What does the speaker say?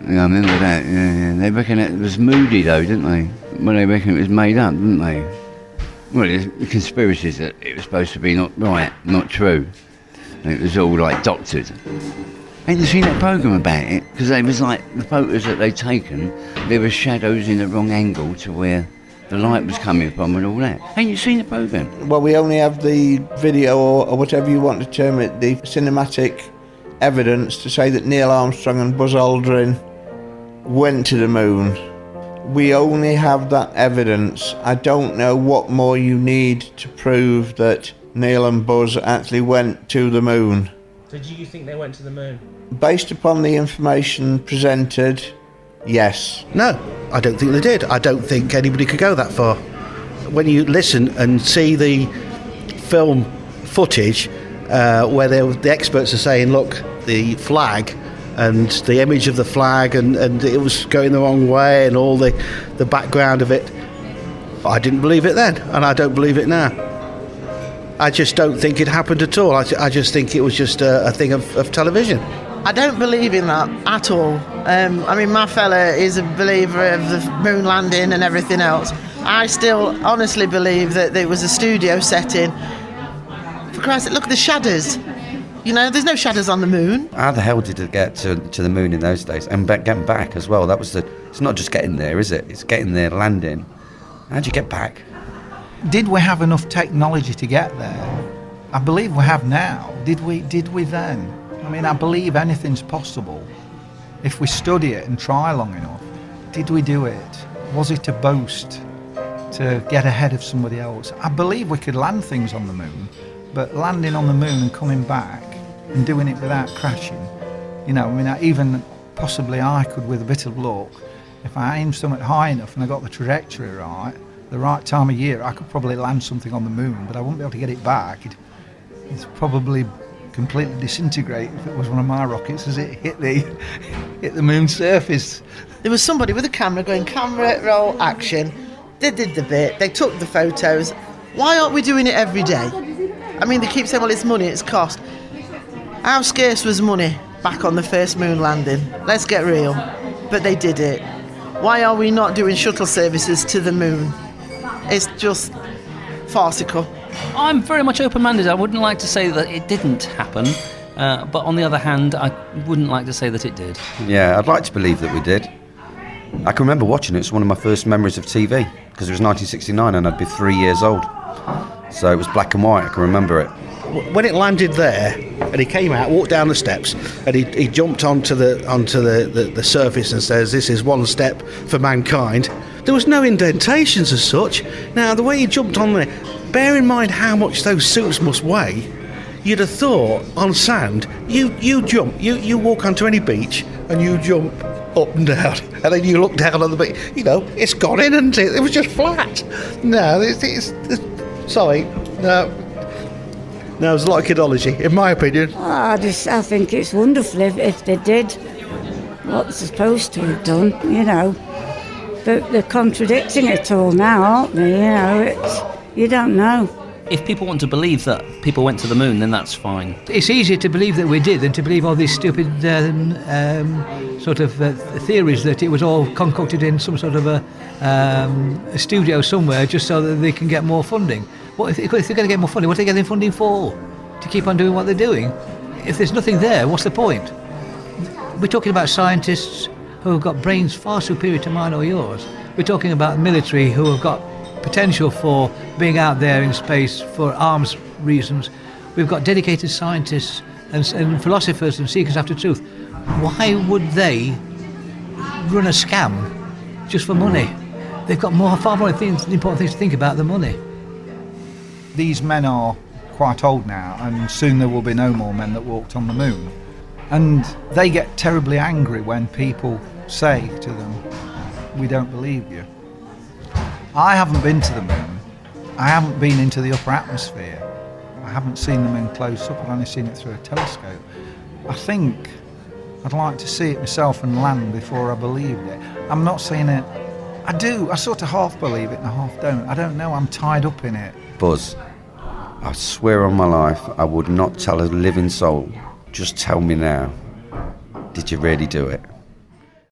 Yeah, I remember that. Yeah. They reckon it was moody though, didn't they? Well, they reckon it was made up, didn't they? Well, the conspiracies that it was supposed to be not right, not true. And it was all like doctored. Ain't you seen that programme about it? Because they was like, the photos that they'd taken, there were shadows in the wrong angle to where the light was coming from and all that. Ain't you seen the programme? Well, we only have the video or whatever you want to term it, the cinematic evidence to say that Neil Armstrong and Buzz Aldrin went to the moon. We only have that evidence. I don't know what more you need to prove that Neil and Buzz actually went to the moon. So do you think they went to the moon? Based upon the information presented, yes. No, I don't think they did. I don't think anybody could go that far. When you listen and see the film footage where the experts are saying, look, the flag and the image of the flag and it was going the wrong way and all the background of it, I didn't believe it then and I don't believe it now. I just don't think it happened at all. I just think it was just a thing of television. I don't believe in that at all. I mean, my fella is a believer of the moon landing and everything else. I still honestly believe that there was a studio setting. For Christ's sake, look at the shadows. You know, there's no shadows on the moon. How the hell did it get to the moon in those days? And getting back as well. It's not just getting there, is it? It's getting there, landing. How'd you get back? Did we have enough technology to get there? I believe we have now. Did we then? I mean, I believe anything's possible if we study it and try long enough. Did we do it? Was it a boast to get ahead of somebody else? I believe we could land things on the moon, but landing on the moon and coming back and doing it without crashing, you know, I mean, even possibly I could, with a bit of luck, if I aimed something high enough and I got the trajectory right, the right time of year, I could probably land something on the moon, but I wouldn't be able to get it back. It's probably completely disintegrate if it was one of my rockets as it hit the moon surface. There was somebody with a camera going, camera, roll, action. They did the bit, they took the photos. Why aren't we doing it every day? I mean, they keep saying, well, it's money, it's cost. How scarce was money back on the first moon landing? Let's get real. But they did it. Why are we not doing shuttle services to the moon? It's just farcical. I'm very much open-minded. I wouldn't like to say that it didn't happen, but on the other hand, I wouldn't like to say that it did. Yeah, I'd like to believe that we did. I can remember watching it. It's one of my first memories of TV, because it was 1969 and I'd be 3 years old. So it was black and white, I can remember it. When it landed there, and he came out, walked down the steps, and he jumped onto the surface and says, "This is one step for mankind." There was no indentations as such. Now, the way he jumped on there, bear in mind how much those suits must weigh. You'd have thought on sand, you jump, you walk onto any beach and you jump up and down, and then you look down on the beach. You know, it's gone in, isn't it? It was just flat. No, sorry, no. No, there's a lot of kidology, in my opinion. I think it's wonderful if they did what they're supposed to have done, you know. But they're contradicting it all now, aren't they? You know, you don't know. If people want to believe that people went to the moon, then that's fine. It's easier to believe that we did than to believe all these stupid theories that it was all concocted in some sort of a studio somewhere just so that they can get more funding. If they're going to get more funding, what are they getting funding for? To keep on doing what they're doing? If there's nothing there, what's the point? We're talking about scientists who have got brains far superior to mine or yours. We're talking about military who have got potential for being out there in space for arms reasons. We've got dedicated scientists and philosophers and seekers after truth. Why would they run a scam just for money? They've got far more important things to think about than money. These men are quite old now, and soon there will be no more men that walked on the moon. And they get terribly angry when people say to them, "We don't believe you." I haven't been to the moon. I haven't been into the upper atmosphere. I haven't seen the moon close up. I've only seen it through a telescope. I think I'd like to see it myself and land before I believed it. I'm not saying it. I do. I sort of half believe it and I half don't. I don't know. I'm tied up in it. Buzz, I swear on my life, I would not tell a living soul. Just tell me now, did you really do it?